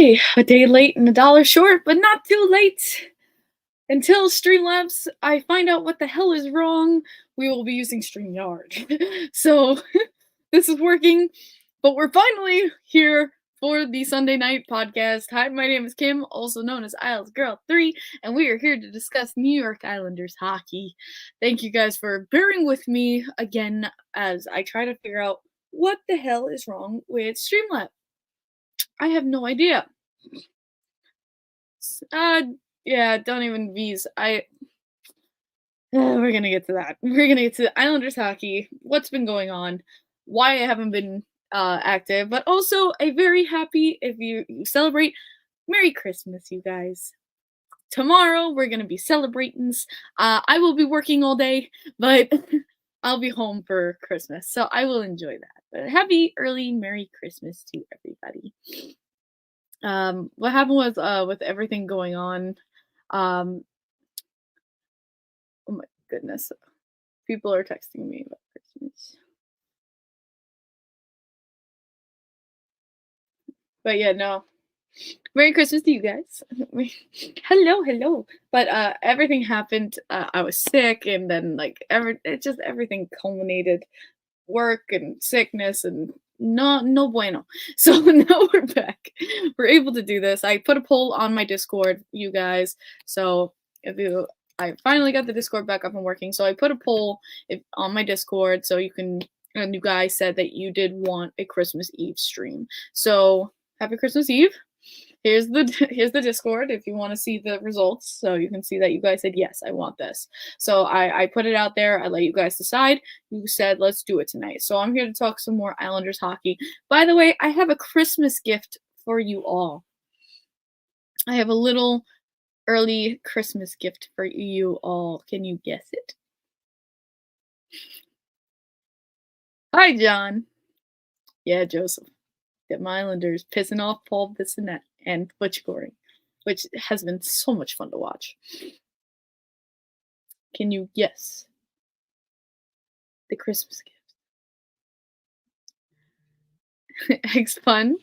Hi, a day late and a dollar short, but not too late. Until Streamlabs, I find out what the hell is wrong, we will be using StreamYard. So this is working, but we're finally here for the Sunday night podcast. Hi, my name is Kim, also known as Isles Girl 3, and we are here to discuss New York Islanders hockey. Thank you guys for bearing with me again as I try to figure out what the hell is wrong with Streamlabs. I have no idea. Uh, yeah, don't even V's. We're gonna get to that. We're gonna get to Islanders hockey. What's been going on? Why I haven't been active, but also a very happy if you celebrate. Merry Christmas, you guys. Tomorrow we're gonna be celebrating. I will be working all day, but I'll be home for Christmas, so I will enjoy that. But happy early Merry Christmas to everybody. What happened with everything going on? Um, oh my goodness, people are texting me about Christmas. But yeah, no. Merry Christmas to you guys. Hello, hello. But everything happened. I was sick, and then everything culminated. Work and sickness and no bueno. So now we're back. We're able to do this. I put a poll on my Discord, you guys. So if you I finally got the Discord back up and working. So I put a poll on my Discord so you can and you guys said that you did want a Christmas Eve stream. So happy Christmas Eve. Here's the Discord if you want to see the results, so you can see that you guys said yes, I want this. So I put it out there. I let you guys decide. You said let's do it tonight. So I'm here to talk some more Islanders hockey. By the way, I have a Christmas gift for you all. I have a little early Christmas gift for you all. Can you guess it? Hi, John. Yeah, Joseph. The Islanders pissing off Paul Bissonnette and Butch Goring, which has been so much fun to watch. Can you guess the Christmas gift? Eggs Pun.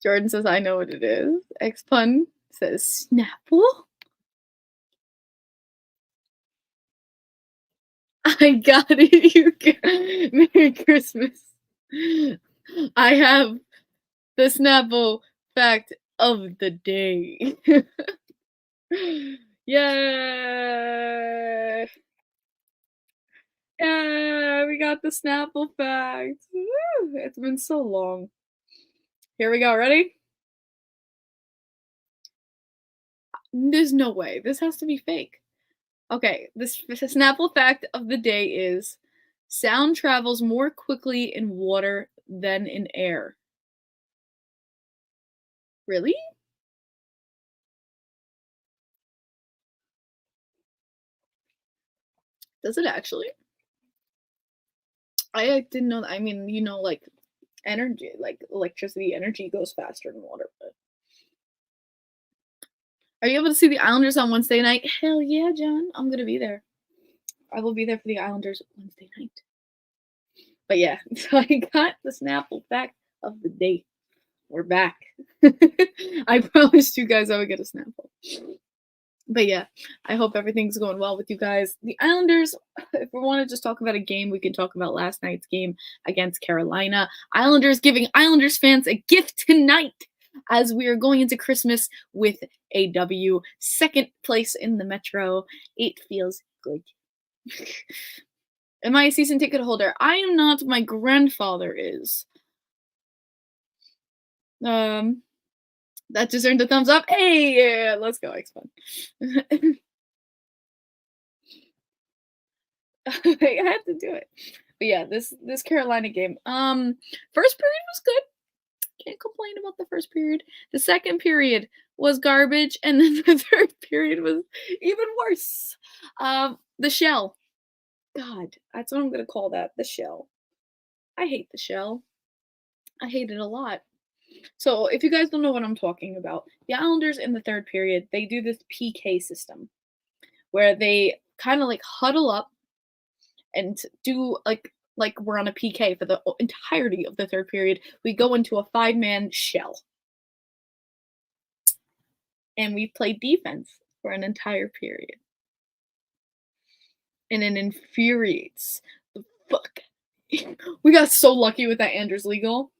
Jordan says, I know what it is. Eggs Pun says, Snapple. I got it, you guys. Merry Christmas. I have the Snapple fact of the day. Yay! Yeah, we got the Snapple fact. Woo! It's been so long. Here we go. Ready? There's no way. This has to be fake. Okay, this Snapple fact of the day is sound travels more quickly in water than in air. Really? Does it actually? I didn't know that. I mean, like energy, like electricity, energy goes faster in water. But are you able to see the Islanders on Wednesday night? Hell yeah, John. I'm gonna be there. I will be there for the Islanders Wednesday night. But yeah, so I got the Snapple fact of the day. We're back. I promised you guys I would get a Snapple. But yeah, I hope everything's going well with you guys. The Islanders, if we want to just talk about a game, we can talk about last night's game against Carolina. Islanders giving Islanders fans a gift tonight as we are going into Christmas with a W. Second place in the Metro. It feels good. Am I a season ticket holder? I am not. My grandfather is. That just earned a thumbs up. Hey, yeah, let's go, X-Fun. I had to do it. But yeah, this Carolina game. First period was good. Can't complain about the first period. The second period was garbage, and then the third period was even worse. The shell. God, that's what I'm gonna call that. The shell. I hate the shell. I hate it a lot. So if you guys don't know what I'm talking about, the Islanders in the third period, they do this PK system where they kind of like huddle up and do like we're on a PK for the entirety of the third period. We go into a 5-man shell. and we played defense for an entire period. And it infuriates the fuck. We got so lucky with that Anders Lee goal.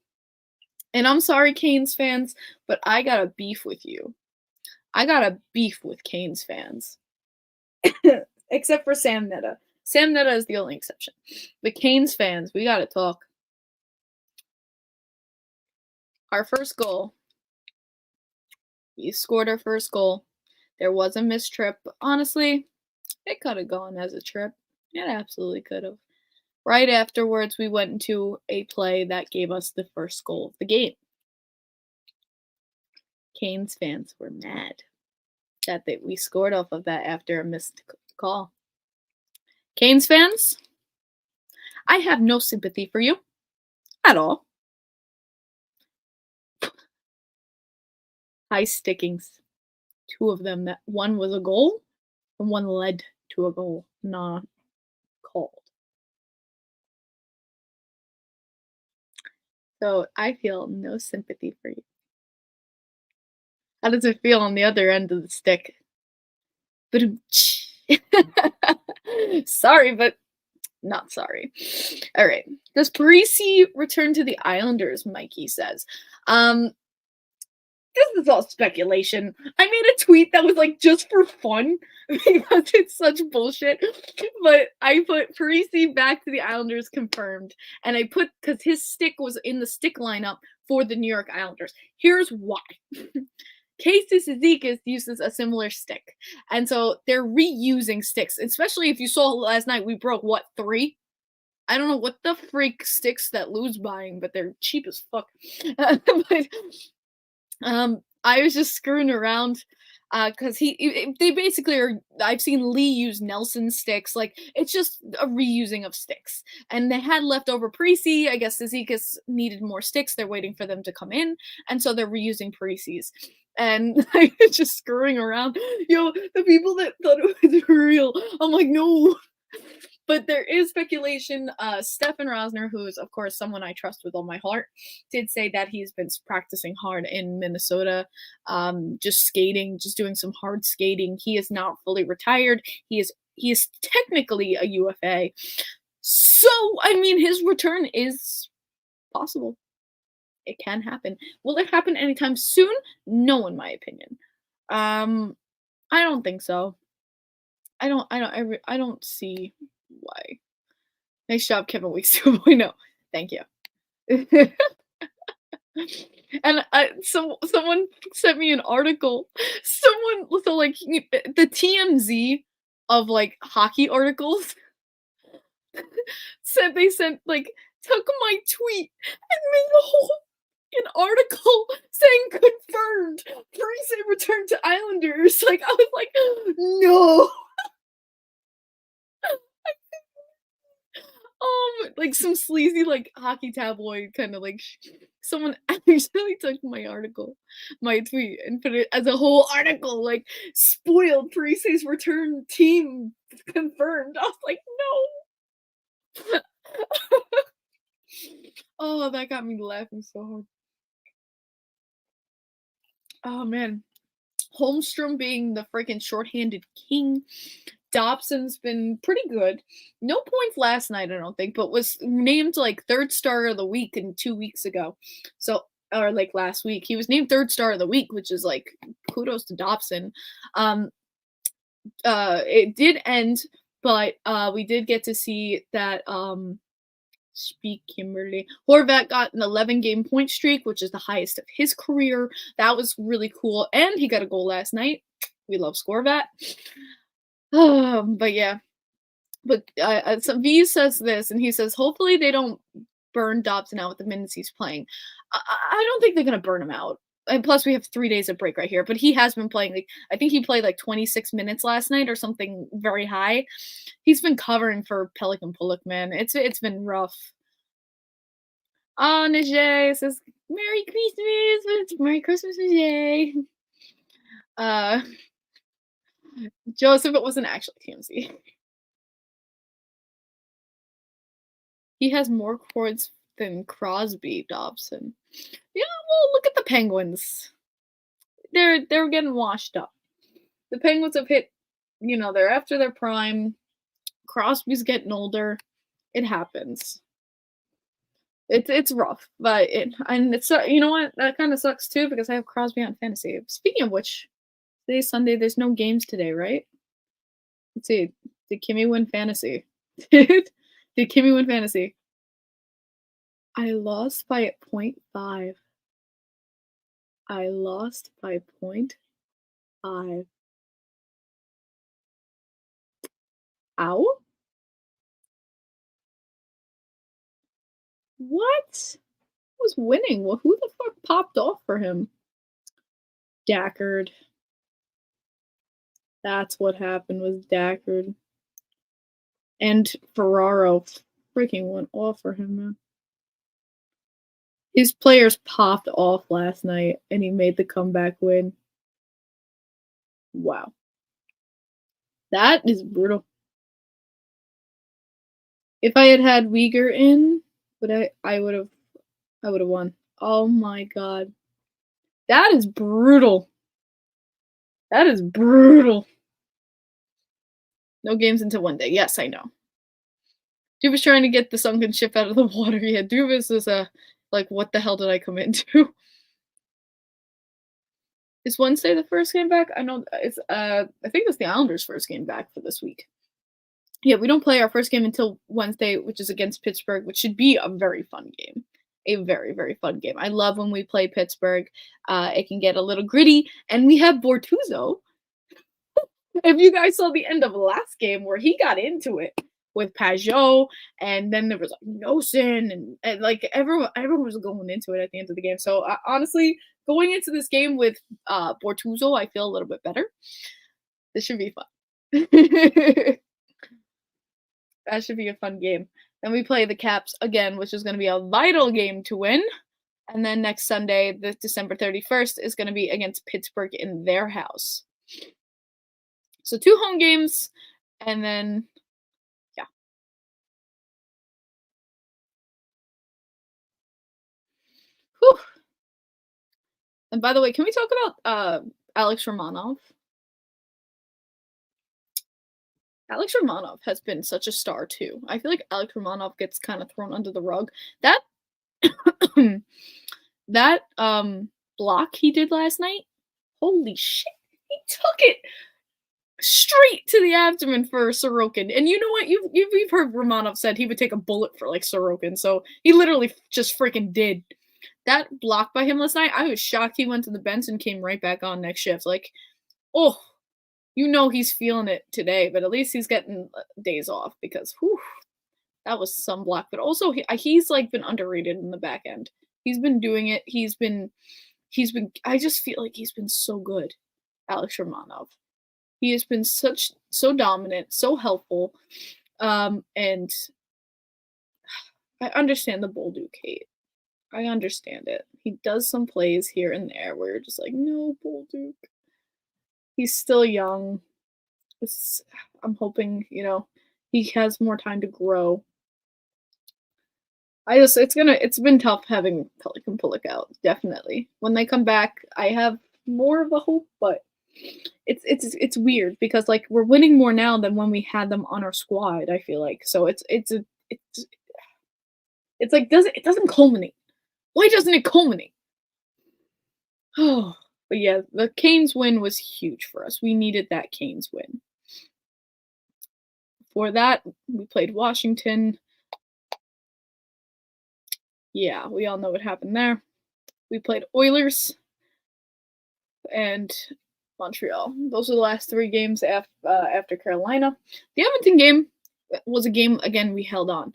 And I'm sorry, Canes fans, but I got a beef with you. I got a beef with Canes fans. Except for Sam Netta. Sam Netta is the only exception. The Canes fans, we gotta talk. Our first goal. We scored our first goal. There was a missed trip. Honestly, it could have gone as a trip. It absolutely could have. Right afterwards, we went into a play that gave us the first goal of the game. Canes fans were mad that we scored off of that after a missed call. Canes fans, I have no sympathy for you at all. High stickings. Two of them. That one was a goal, and one led to a goal not called. So I feel no sympathy for you. How does it feel on the other end of the stick? But sorry, but not sorry. All right. Does Parise return to the Islanders? Mikey says. This is all speculation. I made a tweet that was like just for fun because it's such bullshit. But I put Parise back to the Islanders confirmed. And I put because his stick was in the stick lineup for the New York Islanders. Here's why. Casey Cizikas uses a similar stick. And so they're reusing sticks, especially if you saw last night, we broke what, 3? I don't know what the freak sticks that Lou's buying, but they're cheap as fuck. But I was just screwing around because they basically are. I've seen Lee use Nelson sticks. Like it's just a reusing of sticks, and they had leftover Parise. I guess Zizekas needed more sticks. They're waiting for them to come in, and so they're reusing Parise's. And I was just screwing around. Yo, the people that thought it was real, I'm like, no. But there is speculation. Stefan Rosner, who is, of course, someone I trust with all my heart, did say that he's been practicing hard in Minnesota, just skating, just doing some hard skating. He is not fully retired. He is technically a UFA. So, I mean, his return is possible. It can happen. Will it happen anytime soon? No, in my opinion. I don't think so. I don't see why. Nice job, Kevin Weeks 2.0. Thank you. And someone sent me an article. So like the TMZ of like hockey articles said they sent like took my tweet and made a whole an article saying confirmed Parise returned to Islanders. Like I was like, no. Like some sleazy like hockey tabloid kind of like someone actually took my article, my tweet, and put it as a whole article. Like spoiled Parise's return team confirmed. I was like, no. Oh, that got me laughing so hard. Oh man, Holmstrom being the freaking shorthanded king. Dobson's been pretty good. No points last night, I don't think, but was named like third star of the week 2 weeks ago. So, or like last week, he was named third star of the week, which is like kudos to Dobson. It did end, but we did get to see that speak Kimberly. Horvat got an 11-game point streak, which is the highest of his career. That was really cool, and he got a goal last night. We love Scorvat. But yeah, but so V says this, and he says hopefully they don't burn Dobson out with the minutes he's playing. I don't think they're gonna burn him out. And plus, we have 3 days of break right here. But he has been playing. Like I think he played like 26 minutes last night or something very high. He's been covering for Pelican Pullock, man. It's been rough. Oh, Najee says Merry Christmas. Merry Christmas, Najee. Joseph, it wasn't actually TMZ. He has more chords than Crosby, Dobson. Yeah, well, look at the Penguins. they're getting washed up. The Penguins have hit, they're after their prime. Crosby's getting older. It happens. It's rough, but it's you know what, that kind of sucks too because I have Crosby on fantasy. Speaking of which, today's Sunday. There's no games today, right? Let's see. Did Kimmy win fantasy? Did Kimmy win fantasy? I lost by 0.5. I lost by 0.5. Ow? What? Who was winning? Well, who the fuck popped off for him? Dackard. That's what happened was Dackard. And Ferraro freaking went off for him, man. His players popped off last night, and he made the comeback win. Wow. That is brutal. If I had Uyghur in, I would have won. Oh my god. That is brutal. That is brutal. No games until one day. Yes, I know. Dubas trying to get the sunken ship out of the water. Yeah, Dubas is like, what the hell did I come into? Is Wednesday the first game back? I know it's I think it's the Islanders' first game back for this week. Yeah, we don't play our first game until Wednesday, which is against Pittsburgh, which should be a very fun game. A very, very fun game. I love when we play Pittsburgh. It can get a little gritty, and we have Bortuzzo. If you guys saw the end of last game where he got into it with Pageau, and then there was like Nosen, and like everyone was going into it at the end of the game. So honestly, going into this game with Bortuzzo, I feel a little bit better. This should be fun. That should be a fun game. Then we play the Caps again, which is going to be a vital game to win. And then next Sunday, the December 31st, is going to be against Pittsburgh in their house. So 2 home games, and then, yeah. Whew. And by the way, can we talk about Alex Romanov? Alex Romanov has been such a star too. I feel like Alex Romanov gets kind of thrown under the rug. That that block he did last night, holy shit. He took it straight to the abdomen for Sorokin. And you know what? You've heard Romanov said he would take a bullet for like Sorokin, so he literally just freaking did. That block by him last night, I was shocked he went to the bench and came right back on next shift. Like, oh, you know he's feeling it today, but at least he's getting days off because whew, that was some block. But also he's like been underrated in the back end. He's been doing it. He's been I just feel like he's been so good, Alex Romanov. He has been so dominant, so helpful. And I understand the Bolduc hate. I understand it. He does some plays here and there where you're just like, no, Bolduc. He's still young. I'm hoping, he has more time to grow. It's been tough having Pellick and Pullick out, definitely. When they come back, I have more of a hope, but it's weird because like we're winning more now than when we had them on our squad, I feel like. So it's like it doesn't culminate. Why doesn't it culminate? Oh, but yeah, the Canes win was huge for us. We needed that Canes win. Before that, we played Washington. Yeah, we all know what happened there. We played Oilers and Montreal. Those are the last 3 games after Carolina. The Edmonton game was a game, again, we held on.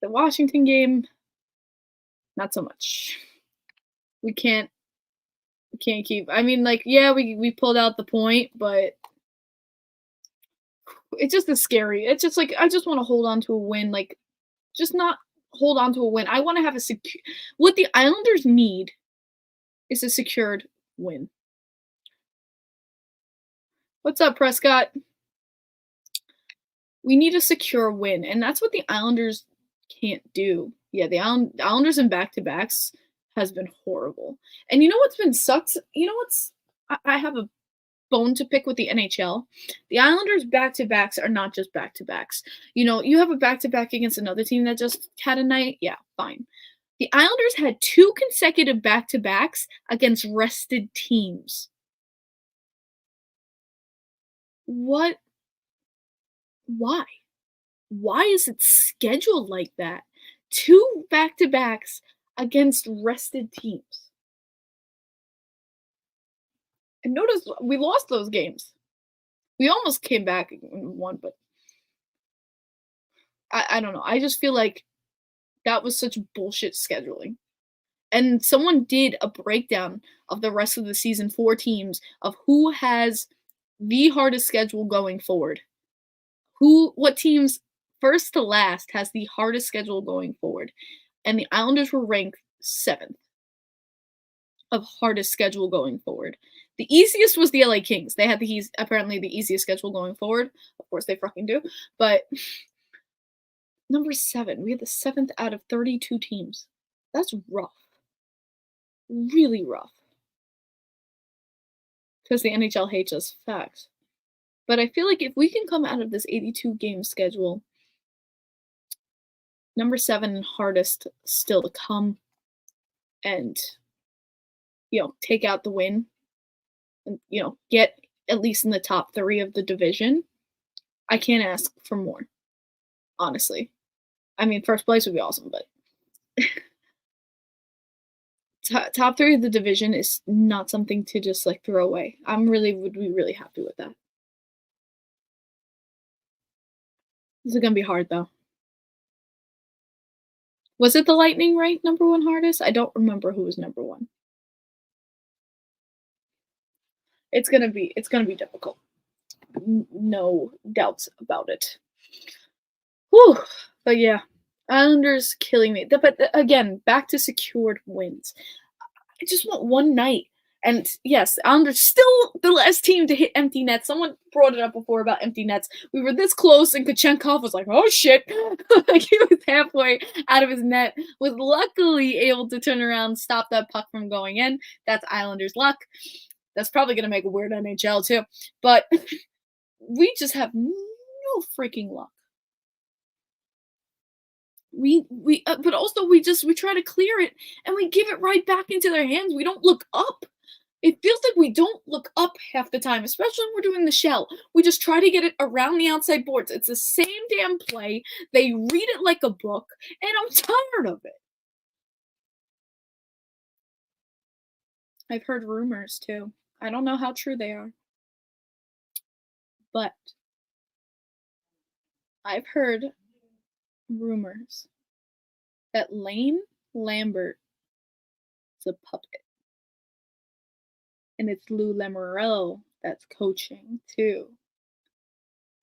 The Washington game, not so much. We can't keep. I mean, like, yeah, we pulled out the point, but it just is scary. It's just like I just want to hold on to a win, like just not hold on to a win. I want to have a secure. What the Islanders need is a secured win. What's up, Prescott? We need a secure win, and that's what the Islanders can't do. Yeah, the Islanders in back-to-backs has been horrible. And you know what's been sucks? You know what's I have a bone to pick with the NHL. The Islanders back-to-backs are not just back-to-backs. You know, you have a back-to-back against another team that just had a night, yeah, fine. The Islanders had 2 consecutive back-to-backs against rested teams. What? Why? Why is it scheduled like that? 2 back-to-backs against rested teams. And notice we lost those games. We almost came back and won, but I don't know. I just feel like that was such bullshit scheduling. And someone did a breakdown of the rest of the season for teams of who has the hardest schedule going forward. What teams first to last has the hardest schedule going forward. And the Islanders were ranked 7th of hardest schedule going forward. The easiest was the LA Kings. They had apparently the easiest schedule going forward. Of course they fucking do. But number 7, we had the 7th out of 32 teams. That's rough. Really rough. Because the NHL hates us. Facts. But I feel like if we can come out of this 82 game schedule, number 7 and hardest still to come, and take out the win, and get at least in the top 3 of the division, I can't ask for more. Honestly, I mean, first place would be awesome, but top 3 of the division is not something to just like throw away. Would be really happy with that. This is gonna be hard though. Was it the Lightning ranked number 1 hardest? I don't remember who was number 1. It's gonna be difficult. No doubts about it. Whew. But yeah, Islanders killing me. But again, back to secured wins. I just want one night. And yes, Islanders still the last team to hit empty nets. Someone brought it up before about empty nets. We were this close, and Kachenkov was like, "Oh shit!" Like he was halfway out of his net. Was luckily able to turn around, stop that puck from going in. That's Islanders' luck. That's probably gonna make a weird NHL too. But we just have no freaking luck. But also we try to clear it and we give it right back into their hands. We don't look up. It feels like we don't look up half the time, especially when we're doing the shell. We just try to get it around the outside boards. It's the same damn play. They read it like a book, and I'm tired of it. I've heard rumors too. I don't know how true they are, but I've heard rumors that Lane Lambert is a puppet. And it's Lou Lamoriello that's coaching too.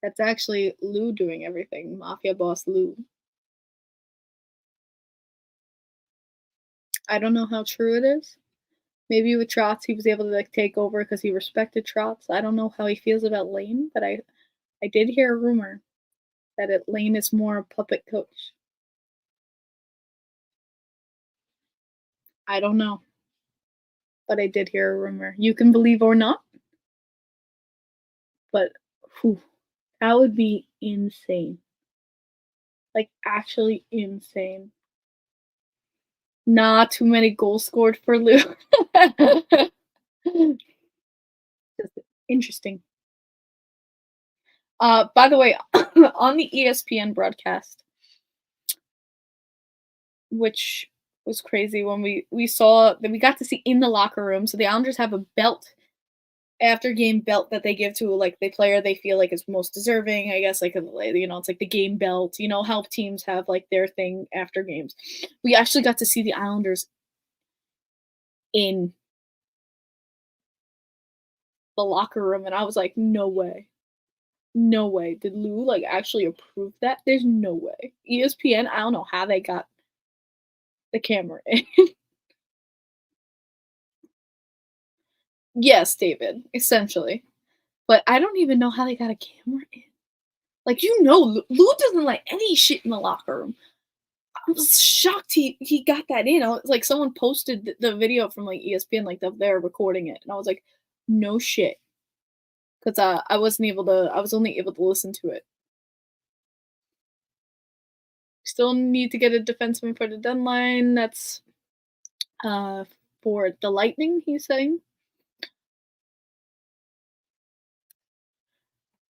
That's actually Lou doing everything. Mafia boss Lou. I don't know how true it is. Maybe with Trotz he was able to like take over because he respected Trotz. I don't know how he feels about Lane, but I did hear a rumor that Lane is more a puppet coach. I don't know. But I did hear a rumor. You can believe or not. But whew, that would be insane. Like actually insane. Not too many goals scored for Lou. Just interesting. By the way, on the ESPN broadcast, which was crazy when we saw that we got to see in the locker room. So the Islanders have a belt, after game belt that they give to like the player they feel like is most deserving. I guess it's like the game belt. How teams have like their thing after games. We actually got to see the Islanders in the locker room, and I was like, no way. No way. Did Lou like actually approve that? There's no way. ESPN, I don't know how they got the camera in. Yes, David, essentially. But I don't even know how they got a camera in. Like, Lou doesn't like any shit in the locker room. I was shocked he got that in. I was like, someone posted the video from like ESPN, like they're recording it, and I was like, no shit, because I wasn't able to. I was only able to listen to it. Still need to get a defenseman for the deadline. That's uh for the Lightning. He's saying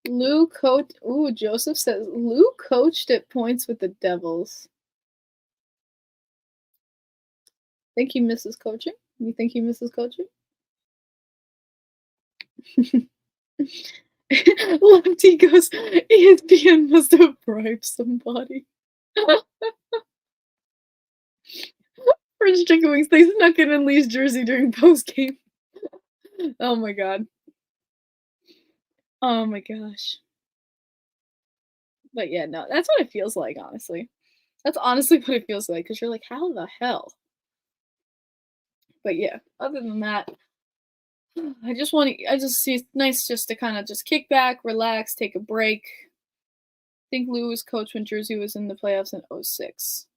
Lou coach. Ooh, Joseph says Lou coached at points with the Devils. Think he misses coaching? You think he misses coaching? Lefty goes, ESPN must have bribed somebody. French chicken wings. They snuck in Lee's jersey during post game. Oh my god. Oh my gosh. But yeah, no, that's what it feels like, honestly. That's honestly what it feels like, because you're like, how the hell? But yeah, other than that, I just see it's nice just to kind of just kick back, relax, take a break. I think Lou was coach when Jersey was in the playoffs in 06.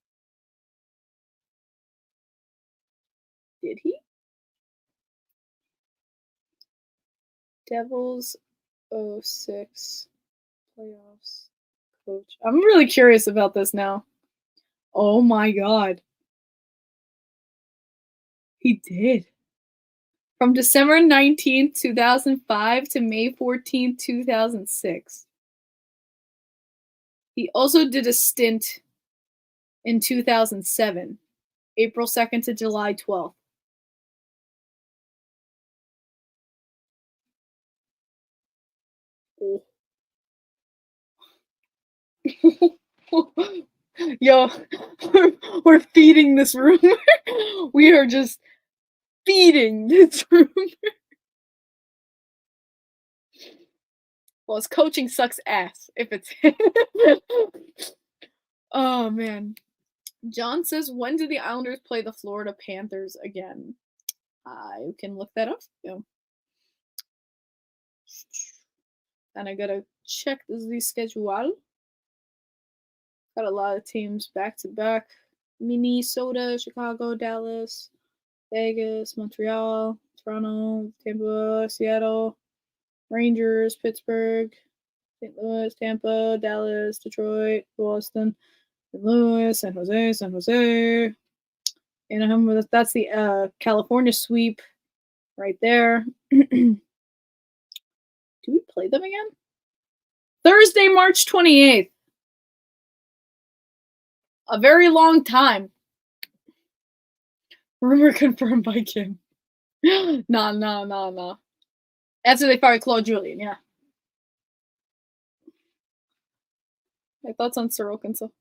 Did he? Devils 06 playoffs coach. I'm really curious about this now. Oh my god. He did. From December 19th, 2005 to May 14th, 2006. He also did a stint in 2007, April 2nd to July 12th. Oh. Yo, we're feeding this room. We are just feeding this room. Well, his coaching sucks ass if it's Oh man. John says, when do the Islanders play the Florida Panthers again? I can look that up. Yeah. And I gotta check the schedule. Got a lot of teams back to back. Minnesota, Chicago, Dallas, Vegas, Montreal, Toronto, Tampa, Seattle, Rangers, Pittsburgh, St. Louis, Tampa, Dallas, Detroit, Boston, St. Louis, San Jose, San Jose. Anaheim, that's the California sweep right there. Do we play them again? Thursday, March 28th. A very long time. Rumor confirmed by Kim. Nah. After they fired Claude Julien, yeah. My thoughts on Sorokin. So.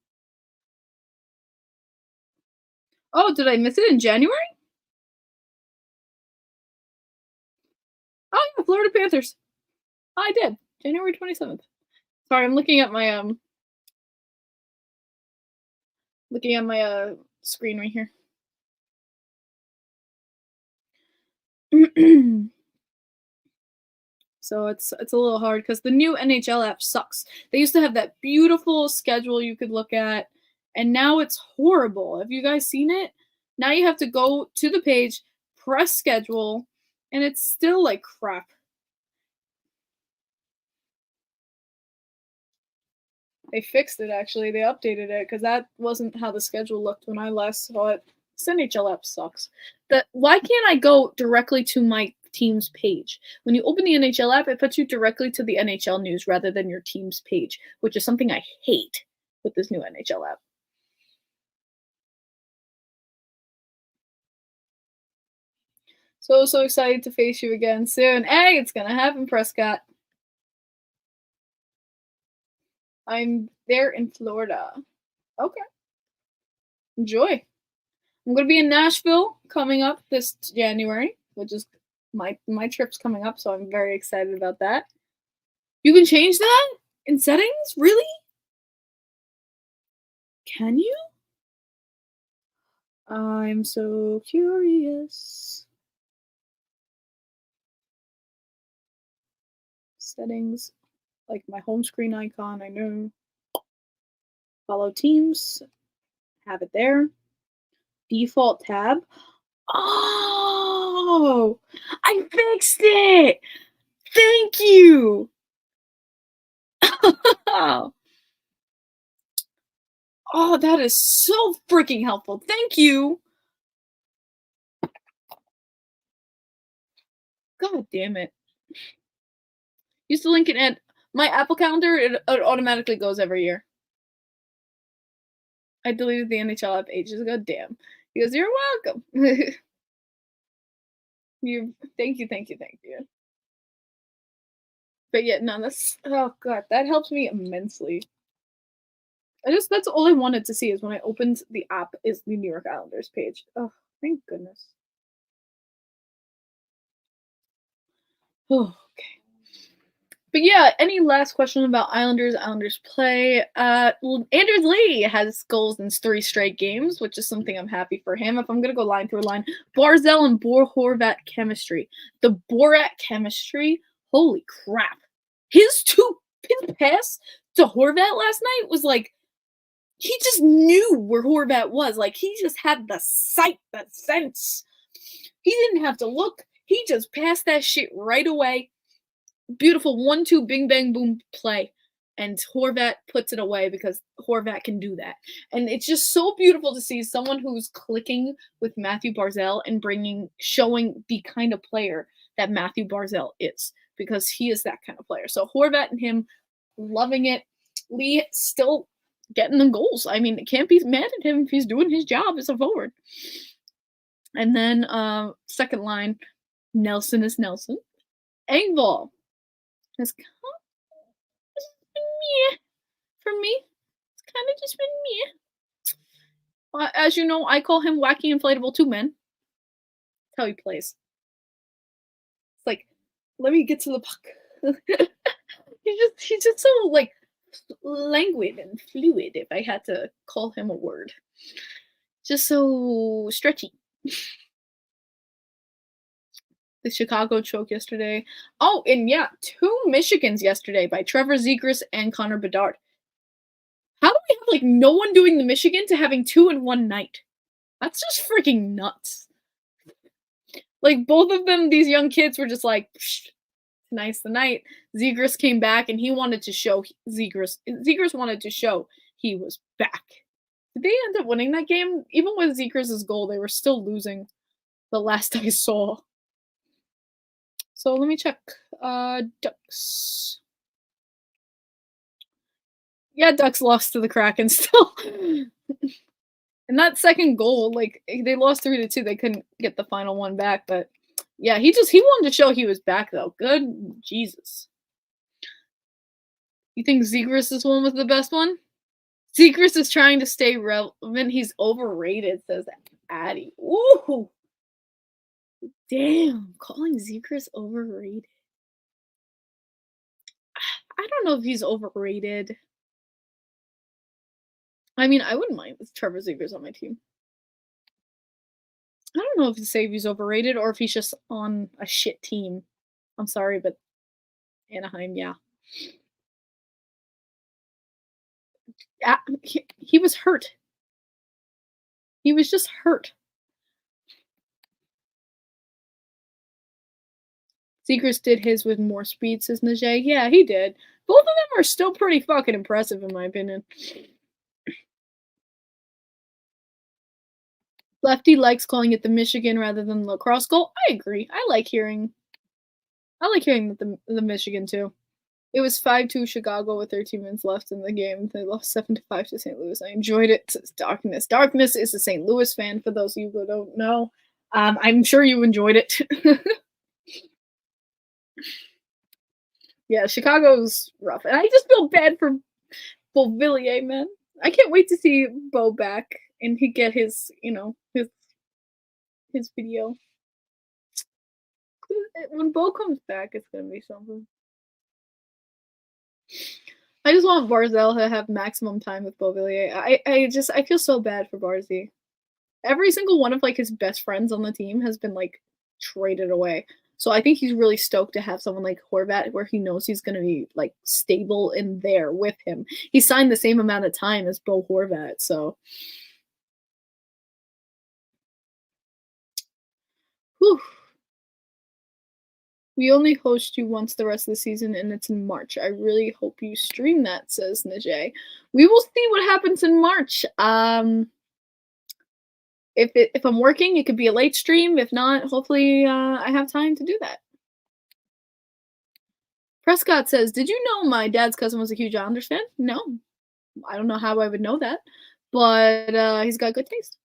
Oh, did I miss it in January? Oh yeah, Florida Panthers. I did. January 27th. Sorry, I'm looking at my screen right here. So it's a little hard because the new NHL app sucks. They used to have that beautiful schedule you could look at, and now it's horrible. Have you guys seen it? Now you have to go to the page, press schedule, and it's still like crap. They fixed it actually. They updated it because that wasn't how the schedule looked when I last saw it. This NHL app sucks. Why can't I go directly to my team's page? When you open the NHL app, it puts you directly to the NHL news rather than your team's page, which is something I hate with this new NHL app. So excited to face you again soon. Hey, it's gonna happen, Prescott. I'm there in Florida. Okay. Enjoy. I'm gonna be in Nashville coming up this January, which is my trip's coming up, so I'm very excited about that. You can change that in settings? Really? Can you? I'm so curious. Settings, like my home screen icon, I know. Follow teams, have it there. Default tab. Oh, I fixed it. Thank you. Oh, that is so freaking helpful. Thank you. God damn it. Use the link and add my Apple Calendar. It automatically goes every year. I deleted the NHL app ages ago. Damn. He goes, you're welcome. Thank you. But yeah, no, oh god, that helps me immensely. That's all I wanted to see is when I opened the app is the New York Islanders page. Oh, thank goodness. Oh, okay. But yeah, any last questions about Islanders play? Anders Lee has goals in 3 straight games, which is something I'm happy for him. If I'm gonna go line through line, Barzal and Horvat chemistry. The Borat chemistry, holy crap. His pass to Horvat last night was like, he just knew where Horvat was. Like, he just had the sight, the sense. He didn't have to look. He just passed that shit right away. Beautiful 1-2 bing bang boom play, and Horvat puts it away because Horvat can do that. And it's just so beautiful to see someone who's clicking with Matthew Barzal and showing the kind of player that Matthew Barzal is, because he is that kind of player. So Horvat and him loving it. Lee still getting the goals. I mean, can't be mad at him if he's doing his job as a forward. And then second line, Nelson is Nelson. Engvall has kind of just been meh for me. It's kind of just been meh. As you know, I call him wacky inflatable 2-man. That's how he plays. It's like, let me get to the puck. he's just so like languid and fluid, if I had to call him a word. Just so stretchy. The Chicago choke yesterday. Oh, and yeah, 2 Michigans yesterday by Trevor Zegras and Connor Bedard. How do we have like no one doing the Michigan to having 2 in one night? That's just freaking nuts. Like, both of them, these young kids were just like, tonight's the night. Zegras came back and he wanted to show Zegras wanted to show he was back. Did they end up winning that game? Even with Zegras' goal, they were still losing the last I saw. So let me check. Ducks. Yeah, Ducks lost to the Kraken still. And that second goal, like, they lost 3-2. They couldn't get the final one back, but yeah, he wanted to show he was back though. Good Jesus. You think Zegras' one was the best one? Zegras is trying to stay relevant. He's overrated, says Addie. Ooh. Damn, calling Zegras overrated. I don't know if he's overrated. I mean, I wouldn't mind with Trevor Zegras on my team. I don't know if to say if he's overrated or if he's just on a shit team. I'm sorry, but Anaheim, yeah. He was hurt. He was just hurt. Zegras did his with more speed, says Najee. Yeah, he did. Both of them are still pretty fucking impressive, in my opinion. Lefty likes calling it the Michigan rather than lacrosse goal. I agree. I like hearing the Michigan too. It was 5-2 Chicago with 13 minutes left in the game. They lost 7-5 to St. Louis. I enjoyed it. Says Darkness. Darkness is a St. Louis fan, for those of you who don't know. I'm sure you enjoyed it. Yeah, Chicago's rough. And I just feel bad for Beauvillier, man. I can't wait to see Bo back and he get his, his video. When Bo comes back, it's gonna be something. I just want Barzal to have maximum time with Beauvillier. I feel so bad for Barzy. Every single one of like his best friends on the team has been like traded away. So I think he's really stoked to have someone like Horvat where he knows he's going to be like stable in there with him. He signed the same amount of time as Bo Horvat, so Whew. We only host you once the rest of the season, and it's in March. I really hope you stream that, says Najee. We will see what happens in March. If I'm working, it could be a late stream. If not, hopefully I have time to do that. Prescott says, "Did you know my dad's cousin was a huge Islanders fan?" No, I don't know how I would know that, but he's got good taste.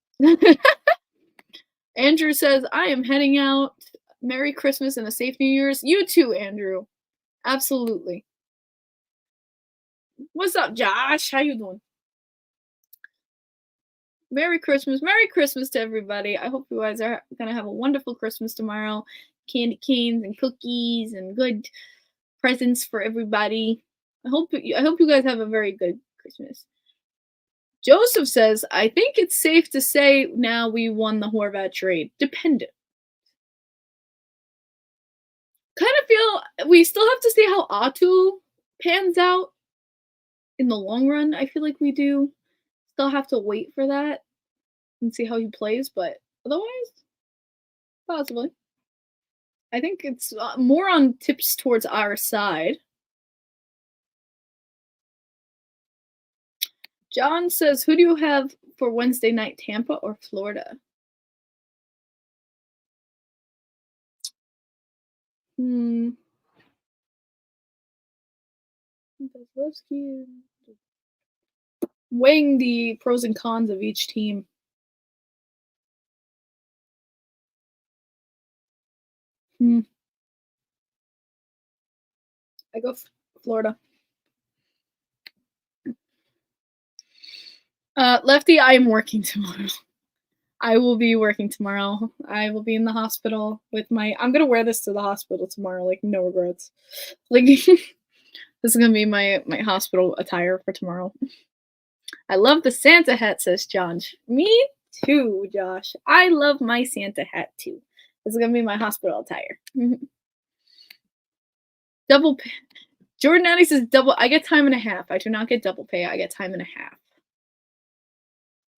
Andrew says, "I am heading out. Merry Christmas and a safe New Year's." You too, Andrew. Absolutely. What's up, Josh? How you doing? Merry Christmas. Merry Christmas to everybody. I hope you guys are going to have a wonderful Christmas tomorrow. Candy canes and cookies and good presents for everybody. I hope you guys have a very good Christmas. Joseph says, "I think it's safe to say now we won the Horvat trade. Dependent." Kind of feel we still have to see how Atu pans out in the long run. I feel like we do still have to wait for that and see how he plays, but otherwise, possibly. I think it's more on tips towards our side. John says, "Who do you have for Wednesday night, Tampa or Florida?" Weighing the pros and cons of each team. I go Florida. Lefty, I am working tomorrow. I will be working tomorrow. I will be in the hospital with my. I'm gonna wear this to the hospital tomorrow. Like no regrets. Like this is gonna be my hospital attire for tomorrow. I love the Santa hat, says John. Me too, Josh. I love my Santa hat too. This is gonna be my hospital attire. Double pay. Jordan Addy says double. I get time and a half. I do not get double pay. I get time and a half.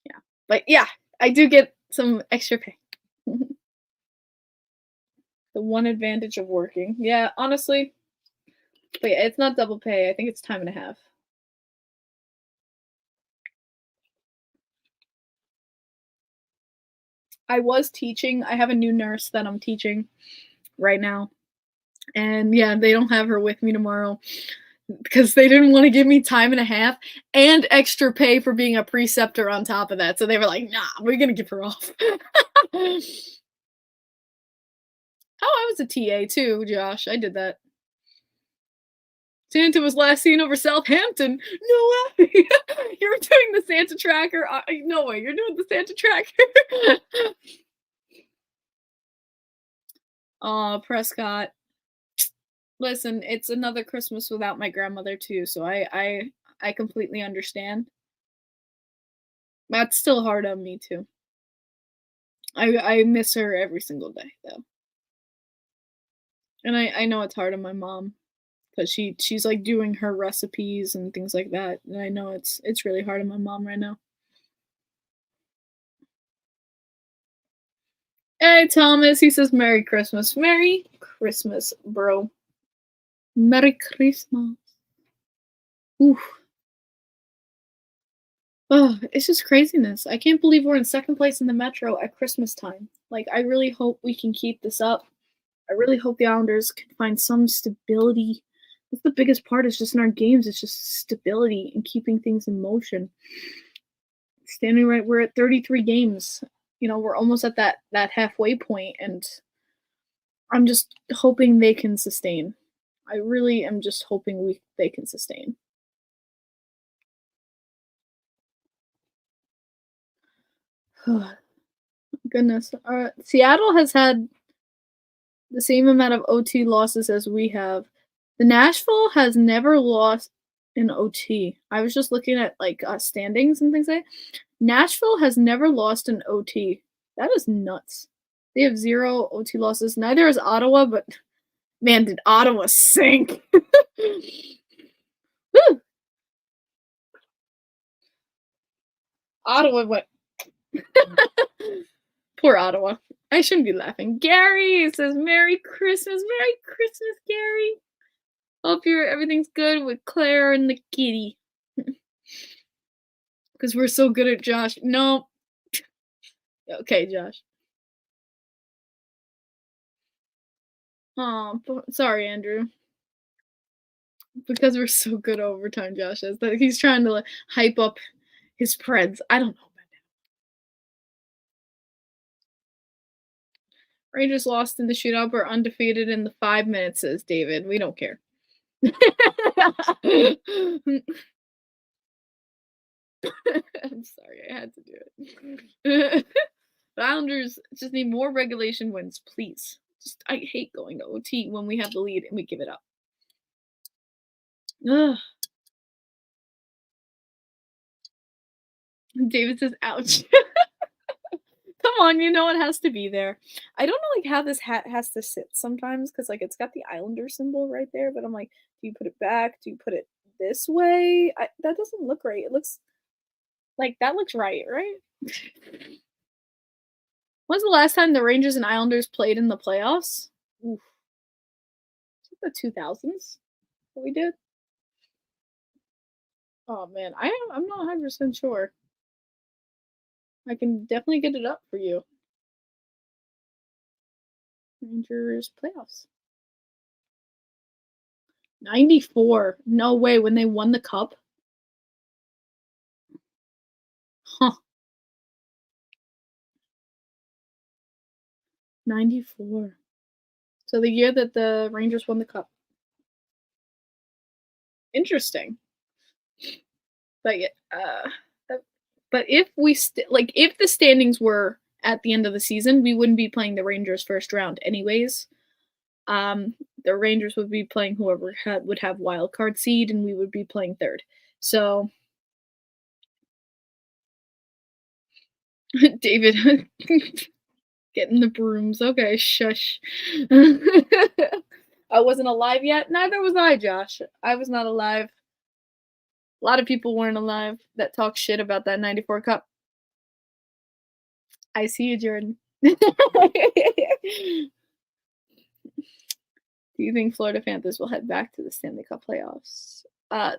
Yeah, but yeah, I do get some extra pay. The one advantage of working. Yeah, honestly. But yeah, it's not double pay. I think it's time and a half. I was teaching. I have a new nurse that I'm teaching right now. And yeah, they don't have her with me tomorrow because they didn't want to give me time and a half and extra pay for being a preceptor on top of that. So they were like, "Nah, we're going to give her off." Oh, I was a TA too, Josh. I did that. Santa was last seen over Southampton. No way. You were doing the Santa tracker. No way. You're doing the Santa tracker. Oh, Prescott. Listen, it's another Christmas without my grandmother too, so I completely understand. That's still hard on me too. I miss her every single day though. And I know it's hard on my mom because she's like doing her recipes and things like that. And I know it's really hard on my mom right now. Hey Thomas, he says Merry Christmas. Merry Christmas, bro. Merry Christmas. Oof. Oh, it's just craziness. I can't believe we're in second place in the Metro at Christmas time. Like, I really hope we can keep this up. I really hope the Islanders can find some stability. That's the biggest part is just in our games. It's just stability and keeping things in motion. Standing right, we're at 33 games. You know, we're almost at that halfway point, and I'm just hoping they can sustain. I really am just hoping they can sustain. Goodness. Seattle has had the same amount of OT losses as we have. The Nashville has never lost in OT. I was just looking at like standings and things like that. Nashville has never lost in OT. That is nuts. They have 0 OT losses. Neither is Ottawa, but man, did Ottawa sink. Ottawa went. Poor Ottawa. I shouldn't be laughing. Gary says, Merry Christmas. Merry Christmas, Gary. Hope everything's good with Claire and the kitty. Because we're so good at Josh. No. Okay, Josh. Oh, sorry, Andrew. Because we're so good at overtime, Josh says that he's trying to like, hype up his Preds. I don't know about that. Rangers lost in the shootout, but undefeated in the 5 minutes, says David. We don't care. I'm sorry, I had to do it. The Islanders just need more regulation wins, please. I hate going to OT when we have the lead and we give it up. Ugh. David says, ouch. Come on, you know it has to be there. I don't know like how this hat has to sit sometimes because like it's got the Islander symbol right there, but I'm like, do you put it back? Do you put it this way? That doesn't look right. It looks like that looks right? When's the last time the Rangers and Islanders played in the playoffs? Oof. The 2000s that we did. Oh man, I'm not 100% sure. I can definitely get it up for you. Rangers playoffs. 94. No way, when they won the cup. Huh. 94. So the year that the Rangers won the cup. Interesting. But yeah, but if we if the standings were at the end of the season, we wouldn't be playing the Rangers first round anyways. The Rangers would be playing whoever would have wild card seed, and we would be playing third. So, David, getting the brooms. Okay, shush. I wasn't alive yet. Neither was I, Josh. I was not alive. A lot of people weren't alive that talk shit about that 94 Cup. I see you, Jordan. Do you think Florida Panthers will head back to the Stanley Cup playoffs? I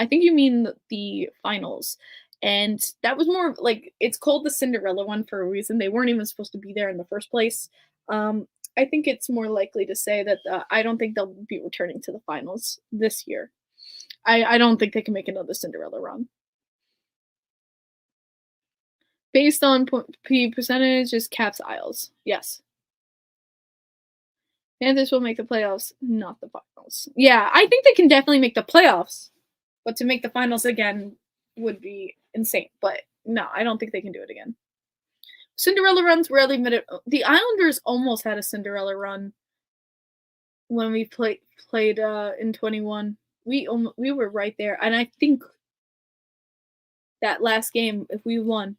think you mean the finals. And that was more like it's called the Cinderella one for a reason. They weren't even supposed to be there in the first place. I think it's more likely to say that I don't think they'll be returning to the finals this year. I don't think they can make another Cinderella run. Based on P percentage is Caps Isles. Yes. Panthers will make the playoffs, not the finals. Yeah, I think they can definitely make the playoffs, but to make the finals again would be insane. But no, I don't think they can do it again. Cinderella runs rarely made it. The Islanders almost had a Cinderella run when we played in 21. We were right there, and I think that last game, if we won,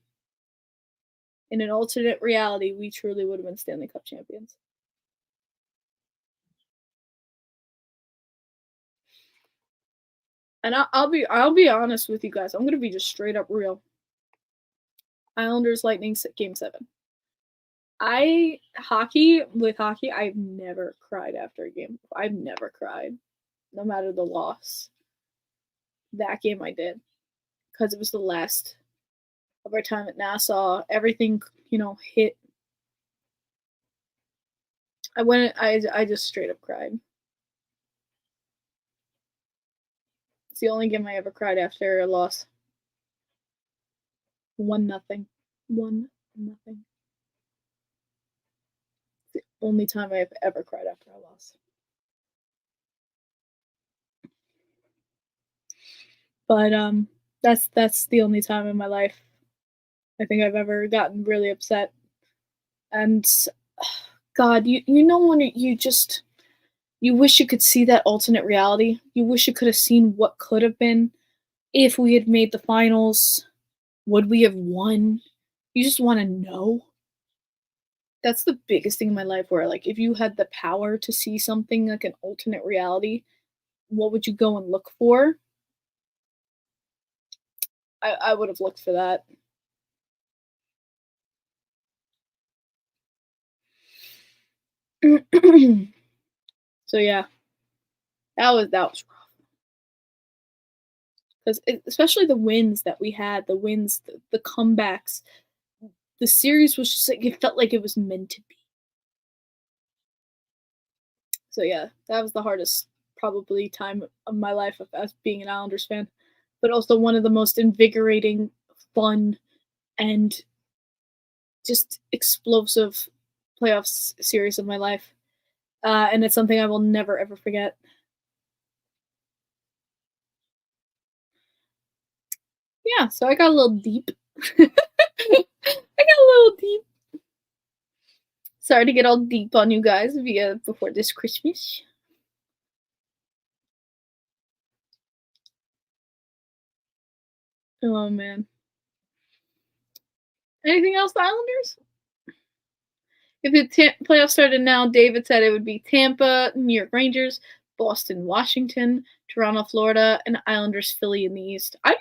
in an alternate reality, we truly would have been Stanley Cup champions. And I'll be honest with you guys. I'm gonna be just straight up real. Islanders Lightning game 7. With hockey, I've never cried after a game. I've never cried, no matter the loss. That game I did, because it was the last of our time at Nassau. Everything, hit. I just straight up cried. It's the only game I ever cried after a loss. 1-0. 1-0. The only time I've ever cried after a loss. But that's the only time in my life I think I've ever gotten really upset. And God, you know when you wish you could see that alternate reality. You wish you could have seen what could have been if we had made the finals. Would we have won? You just want to know. That's the biggest thing in my life where like if you had the power to see something like an alternate reality, what would you go and look for? I would have looked for that. So yeah, that was rough. Because especially the wins that we had, the comebacks, the series was just like it felt like it was meant to be. So yeah, that was the hardest probably time of my life of as being an Islanders fan, but also one of the most invigorating, fun, and just explosive playoffs series of my life. And it's something I will never ever forget. Yeah, so I got a little deep. I got a little deep. Sorry to get all deep on you guys via before this Christmas. Oh man. Anything else, Islanders? If the playoffs started now, David said it would be Tampa, New York Rangers, Boston, Washington, Toronto, Florida, and Islanders, Philly in the East. I'd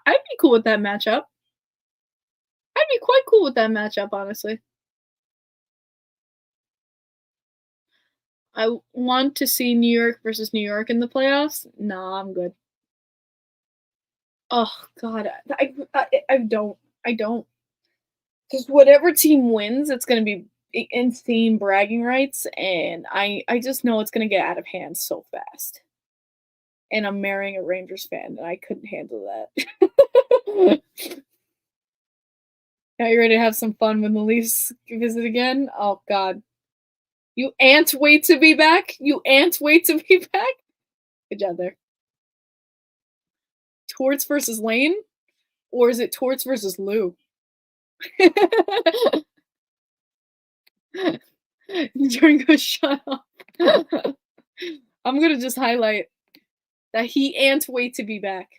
be cool with that matchup. I'd be quite cool with that matchup, honestly. I want to see New York versus New York in the playoffs. Nah, I'm good. Oh God, I don't. I don't. Because whatever team wins, it's going to be insane bragging rights, and I just know it's going to get out of hand so fast. And I'm marrying a Rangers fan, and I couldn't handle that. Now you ready to have some fun when the Leafs visit again? Oh God, you ant wait to be back. You ant wait to be back. Good job there. Torts versus Lane, or is it Torts versus Lou? Jordan goes, shut up. I'm gonna just highlight that he ant wait to be back.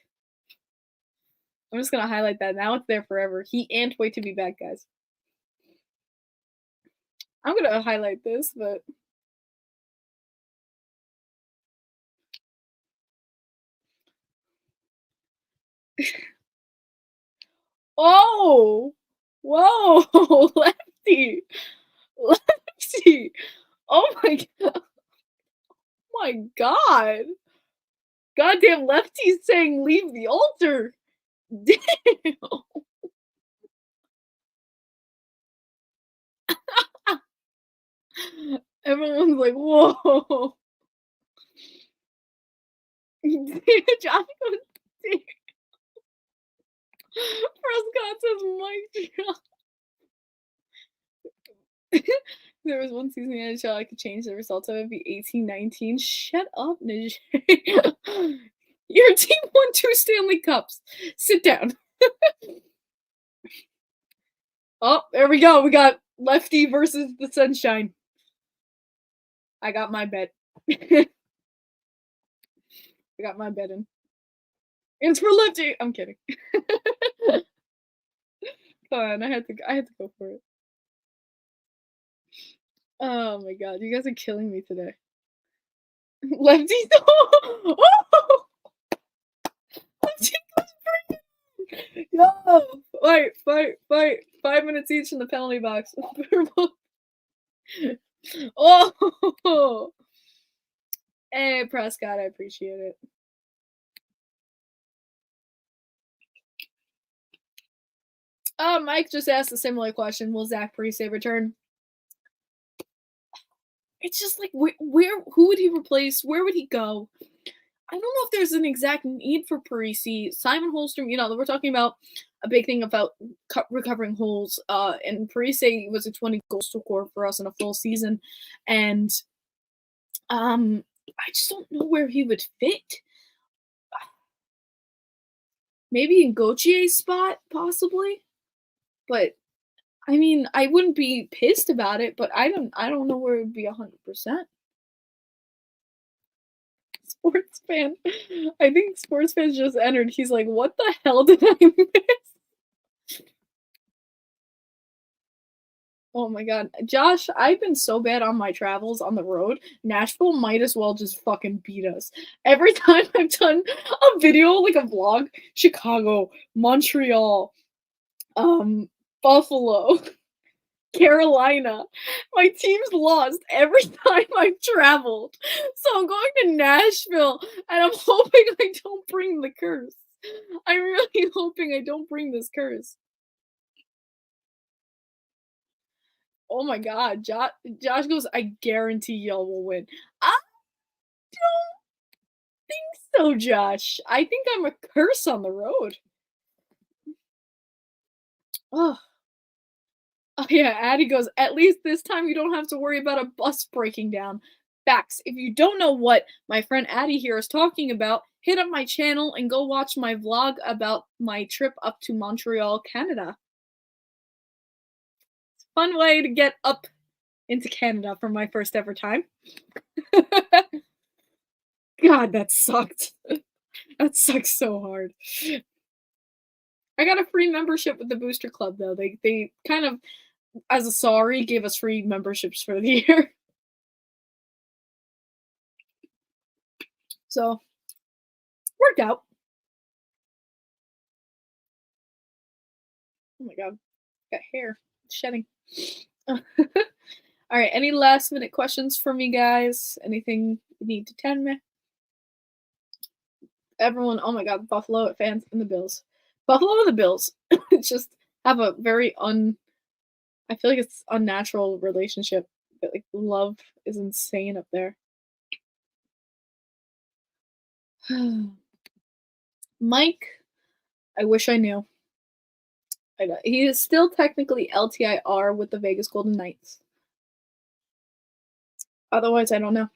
I'm just gonna highlight that. Now it's there forever. He ant wait to be back, guys. I'm gonna highlight this, but oh, whoa, Lefty, Lefty. Oh my god. Goddamn Lefty's saying leave the altar. Damn. Everyone's like, whoa. Johnny goes, Prescott says Mike drop. There was one season in the NHL I could change the result of it, be 18-19. Shut up, Najee. Your team won 2 Stanley Cups. Sit down. Oh, there we go. We got Lefty versus the Sunshine. I got my bet. I got my bet in. It's for Lefty. I'm kidding. Come on, I had to go for it. Oh my god, you guys are killing me today. Lefty, oh, Lefty goes freaking. Yo, fight. 5 minutes each in the penalty box. Oh, hey Prescott, I appreciate it. Mike just asked a similar question. Will Zach Parise return? It's just like who would he replace? Where would he go? I don't know if there's an exact need for Parise. Simon Holmstrom, we're talking about a big thing about recovering holes. And Parise was a 20 goal scorer for us in a full season, and I just don't know where he would fit. Maybe in Gautier's spot, possibly. But I mean, I wouldn't be pissed about it, but I don't know where it would be 100%. Sports fan. I think sports fans just entered. He's like, what the hell did I miss? Oh my god. Josh, I've been so bad on my travels on the road. Nashville might as well just fucking beat us. Every time I've done a video, like a vlog, Chicago, Montreal, Buffalo, Carolina. My team's lost every time I've traveled. So I'm going to Nashville and I'm hoping I don't bring the curse. I'm really hoping I don't bring this curse. Oh my god, Josh goes, I guarantee y'all will win. I don't think so, Josh. I think I'm a curse on the road. Oh, oh yeah, Addie goes, at least this time you don't have to worry about a bus breaking down. Facts. If you don't know what my friend Addie here is talking about, hit up my channel and go watch my vlog about my trip up to Montreal, Canada. Fun way to get up into Canada for my first ever time. God, that sucked. That sucks so hard. I got a free membership with the Booster Club though. They kind of, as a sorry, gave us free memberships for the year. So worked out. Oh my god. Got hair. Shedding. All right, any last minute questions for me, guys? Anything you need to tell me? Everyone, oh my god, Buffalo fans and the Bills. Buffalo and the Bills just have a very I feel like it's unnatural relationship. But like love is insane up there. Mike, I wish I knew. He is still technically LTIR with the Vegas Golden Knights. Otherwise, I don't know.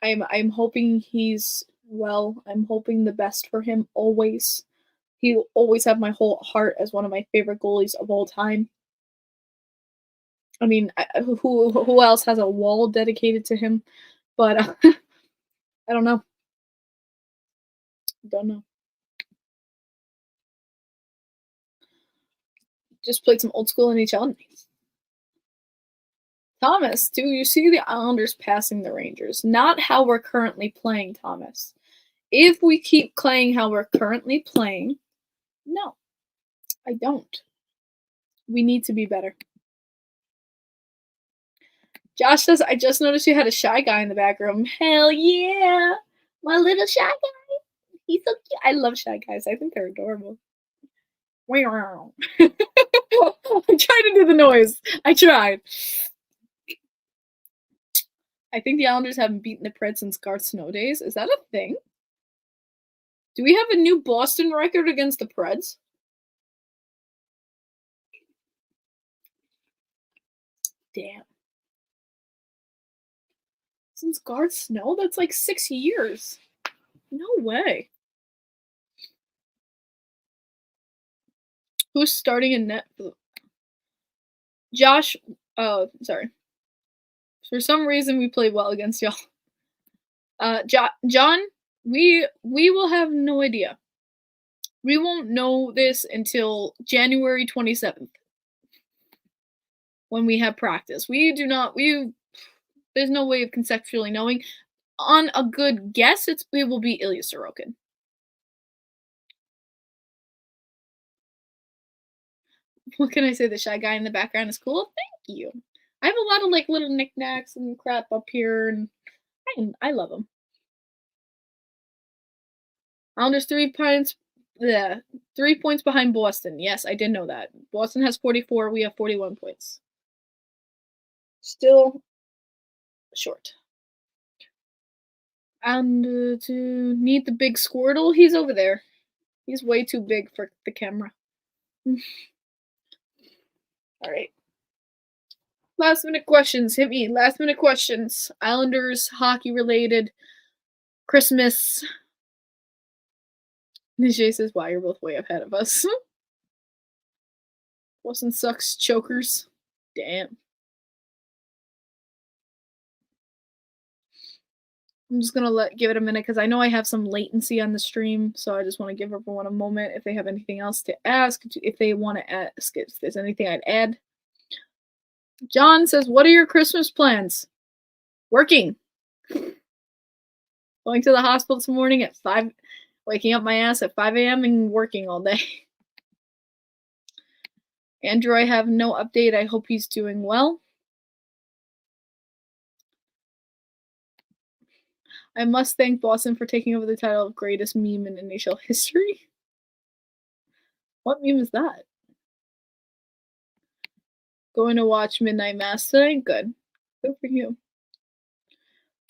I'm hoping he's well. I'm hoping the best for him always. He will always have my whole heart as one of my favorite goalies of all time. I mean, who else has a wall dedicated to him? But I don't know. Don't know. Just played some old school NHL. Thomas, do you see the Islanders passing the Rangers? Not how we're currently playing, Thomas. If we keep playing how we're currently playing, no, I don't. We need to be better. Josh says, I just noticed you had a shy guy in the back room. Hell yeah. My little shy guy. He's so cute. I love shy guys. I think they're adorable. I'm trying to do the noise. I tried. I think the Islanders haven't beaten the Preds since Garth Snow days. Is that a thing? Do we have a new Boston record against the Preds? Damn. Since Garth Snow? That's like 6 years. No way. Who's starting in net? Josh. Oh, sorry. For some reason, we played well against y'all. John, we will have no idea. We won't know this until January 27th. When we have practice. There's no way of conceptually knowing. On a good guess, it will be Ilya Sorokin. What can I say? The shy guy in the background is cool. Thank you. I have a lot of like little knickknacks and crap up here, and I love them. Islanders 3 points. Yeah, 3 points behind Boston. Yes, I did know that. Boston has 44. We have 41 points. Still short. And to need the big Squirtle, he's over there. He's way too big for the camera. Alright. Last minute questions. Hit me. Last minute questions. Islanders, hockey related, Christmas. Nijay says, wow, you're both way ahead of us. Boston sucks, chokers. Damn. I'm just gonna give it a minute because I know I have some latency on the stream, so I just want to give everyone a moment if they have anything else to ask, if they want to ask, if there's anything I'd add. John says, what are your Christmas plans? Working. Going to the hospital this morning at 5, waking up my ass at 5 a.m. and working all day. Andrew, I have no update. I hope he's doing well. I must thank Boston for taking over the title of greatest meme in NHL history. What meme is that? Going to watch Midnight Mass tonight? Good. Good for you.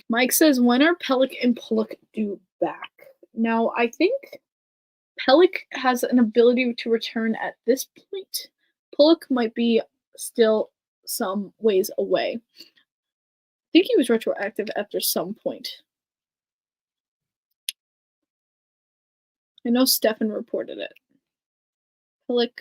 Mike says, when are Pellick and Pullock due back? Now, I think Pellick has an ability to return at this point. Pullock might be still some ways away. I think he was retroactive after some point. I know Stefan reported it. Pellick.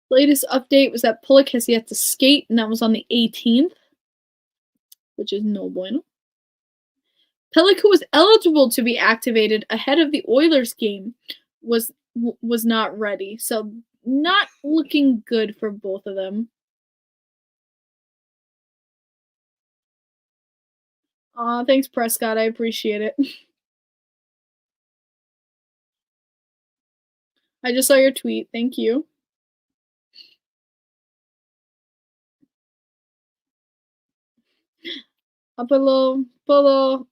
Latest update was that Pullock has yet to skate, and that was on the 18th, which is no bueno. Pellick, who was eligible to be activated ahead of the Oilers game, was not ready, so not looking good for both of them. Aw, thanks, Prescott. I appreciate it. I just saw your tweet. Thank you. Apollo, Polo.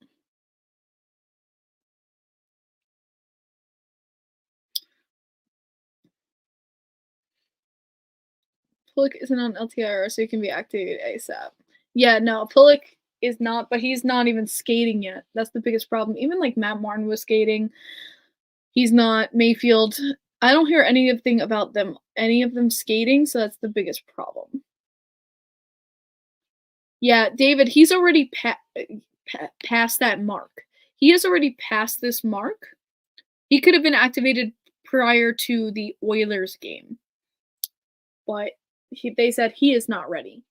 Pullock isn't on LTIR, so he can be activated ASAP. Yeah, no, Pullock is not, but he's not even skating yet. That's the biggest problem. Even like Matt Martin was skating. He's not. Mayfield. I don't hear anything about any of them skating, so that's the biggest problem. Yeah, David, he's already past that mark. He has already passed this mark. He could have been activated prior to the Oilers game, but they said he is not ready.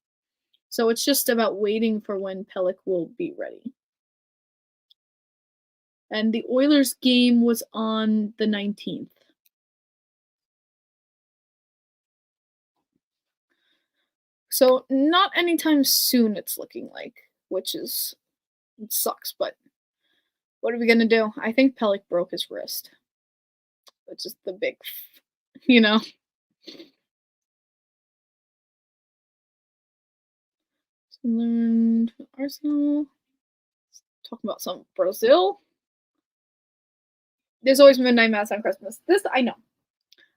So it's just about waiting for when Pellick will be ready. And the Oilers game was on the 19th. So not anytime soon, it's looking like, which is, it sucks, but what are we gonna do? I think Pellick broke his wrist, which is the big, you know. Learned Arsenal. Talking about some Brazil. There's always midnight mass on Christmas. This I know.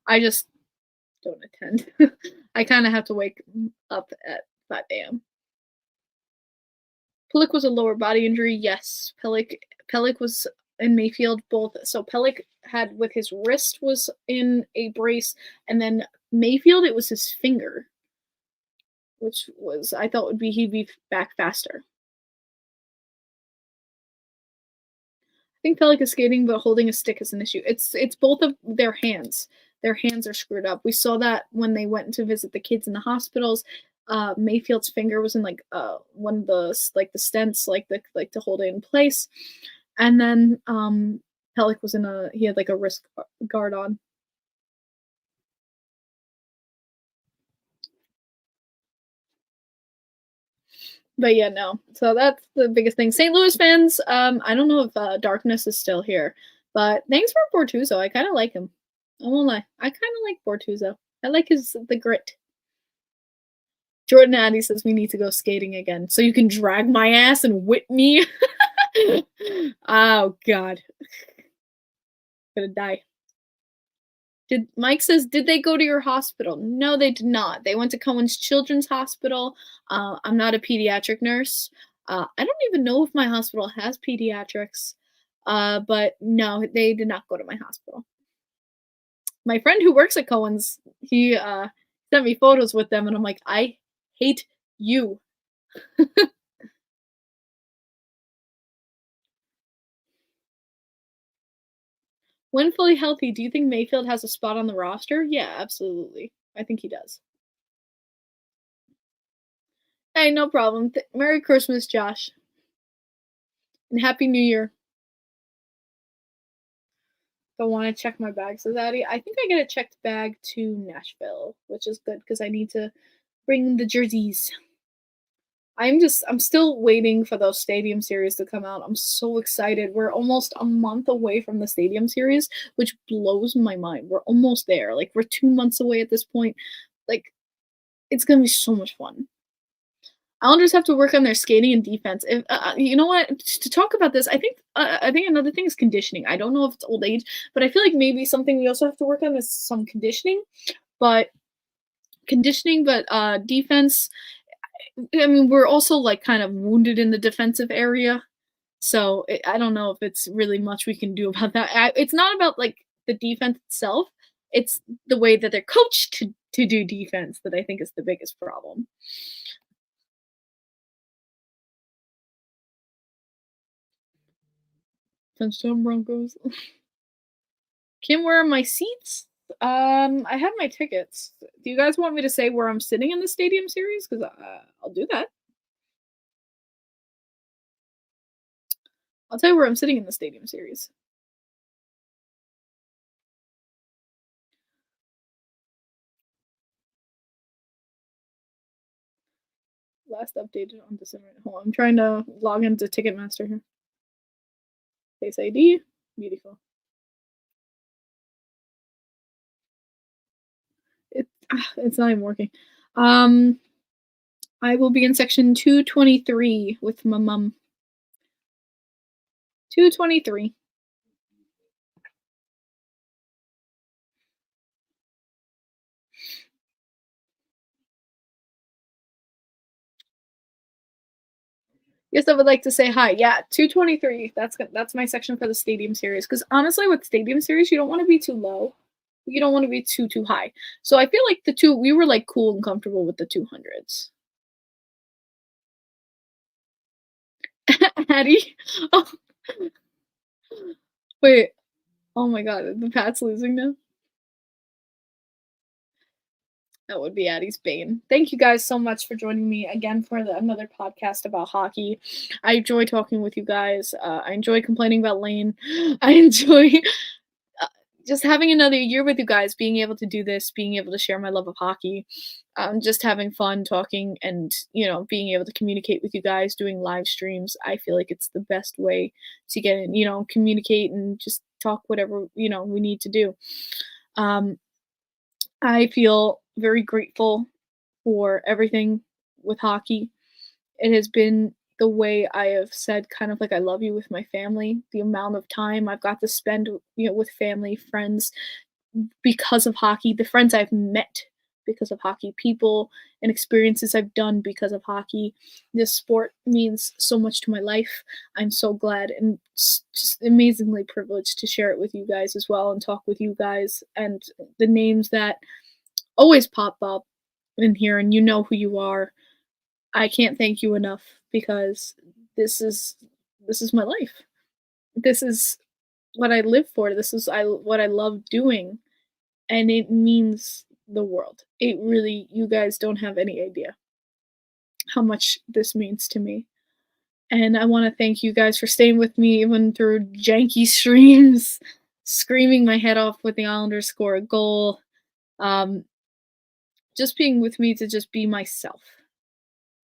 I just don't attend. I kind of have to wake up at 5 a.m. Pellick was a lower body injury. Yes, Pellick was in Mayfield both. So Pellick had with his wrist was in a brace, and then Mayfield it was his finger, which was I thought would be he'd be back faster. I think Pellick is skating, but holding a stick is an issue. It's both of their hands. Their hands are screwed up. We saw that when they went to visit the kids in the hospitals. Mayfield's finger was in like one of the like the stents, like to hold it in place, and then Pellick was he had like a wrist guard on. But yeah, no. So that's the biggest thing. St. Louis fans, I don't know if Darkness is still here, but thanks for Bortuzzo. I kind of like him. I won't lie. I kind of like Bortuzzo. I like the grit. Jordan Addy says we need to go skating again, so you can drag my ass and whip me. Oh God, I'm gonna die. Mike says, did they go to your hospital? No, they did not. They went to Cohen's Children's Hospital. I'm not a pediatric nurse. I don't even know if my hospital has pediatrics. But no, they did not go to my hospital. My friend who works at Cohen's, he sent me photos with them, and I'm like, I hate you. When fully healthy, do you think Mayfield has a spot on the roster? Yeah, absolutely. I think he does. Hey, no problem. Merry Christmas, Josh. And Happy New Year. Don't want to check my bag, says Addie. I think I get a checked bag to Nashville, which is good because I need to bring the jerseys. I'm still waiting for those stadium series to come out. I'm so excited. We're almost a month away from the stadium series, which blows my mind. We're almost there. Like we're 2 months away at this point. Like it's gonna be so much fun. Islanders have to work on their skating and defense. If you know what, to talk about this, I think another thing is conditioning. I don't know if it's old age, but I feel like maybe something we also have to work on is some conditioning. But defense. I mean, we're also like kind of wounded in the defensive area, so I don't know if it's really much we can do about that. It's not about like the defense itself; it's the way that they're coached to do defense that I think is the biggest problem. Touchdown Broncos. Kim, where are my seats? I have my tickets. Do you guys want me to say where I'm sitting in the stadium series? Because I'll do that. I'll tell you where I'm sitting in the stadium series. Last updated on December. Hold on, I'm trying to log into Ticketmaster here. Face ID. Beautiful. It's not even working. I will be in section 223 with my mom. 223. Yes, I would like to say hi. Yeah, 223. That's my section for the stadium series. Because honestly, with stadium series, you don't want to be too low. You don't want to be too high. So I feel like we were like cool and comfortable with the 200s. Addie, oh wait, oh my god, the Pat's losing now. That would be Addie's bane. Thank you guys so much for joining me again for another podcast about hockey. I enjoy talking with you guys. I enjoy complaining about Lane. I enjoy uh, just having another year with you guys, being able to do this, being able to share my love of hockey, just having fun talking and, being able to communicate with you guys, doing live streams. I feel like it's the best way to get in, communicate and just talk whatever, we need to do. Um, I feel very grateful for everything with hockey. It has been the way I have said kind of like I love you with my family, the amount of time I've got to spend, with family, friends because of hockey, the friends I've met because of hockey, people and experiences I've done because of hockey. This sport means so much to my life. I'm so glad and just amazingly privileged to share it with you guys as well and talk with you guys and the names that always pop up in here and you know who you are. I can't thank you enough because this is this is my life. This is what I live for. This is what I love doing and it means the world. It really you guys don't have any idea how much this means to me. And I want to thank you guys for staying with me even through janky streams, screaming my head off with the Islanders score a goal. Um, just being with me to just be myself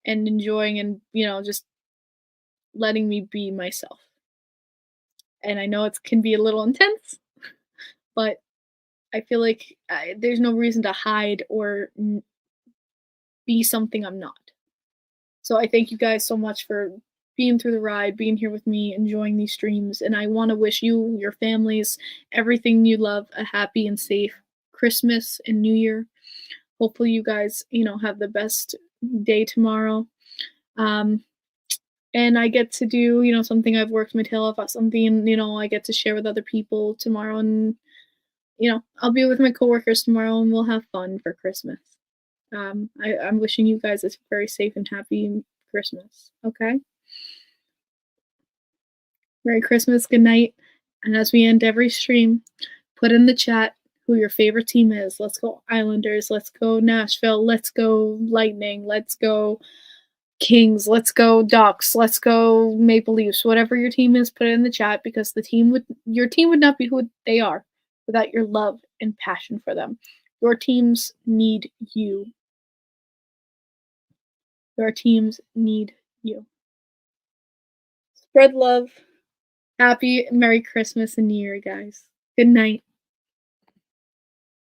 and enjoying and just letting me be myself. And I know it can be a little intense, but I feel like there's no reason to hide or be something I'm not. So I thank you guys so much for being through the ride, being here with me, enjoying these streams, and I want to wish you, your families, everything you love a happy and safe Christmas and New Year. Hopefully you guys, have the best day tomorrow. And I get to do, something I've worked my tail off at, something, I get to share with other people tomorrow. And, I'll be with my coworkers tomorrow and we'll have fun for Christmas. I'm wishing you guys a very safe and happy Christmas. Okay? Merry Christmas, good night. And as we end every stream, put in the chat who your favorite team is. Let's go Islanders. Let's go Nashville. Let's go Lightning. Let's go Kings, let's go Ducks, let's go Maple Leafs, whatever your team is, put it in the chat because your team would not be who they are without your love and passion for them. Your teams need you. Our teams need you. Spread love. Happy Merry Christmas and New Year, guys. Good night.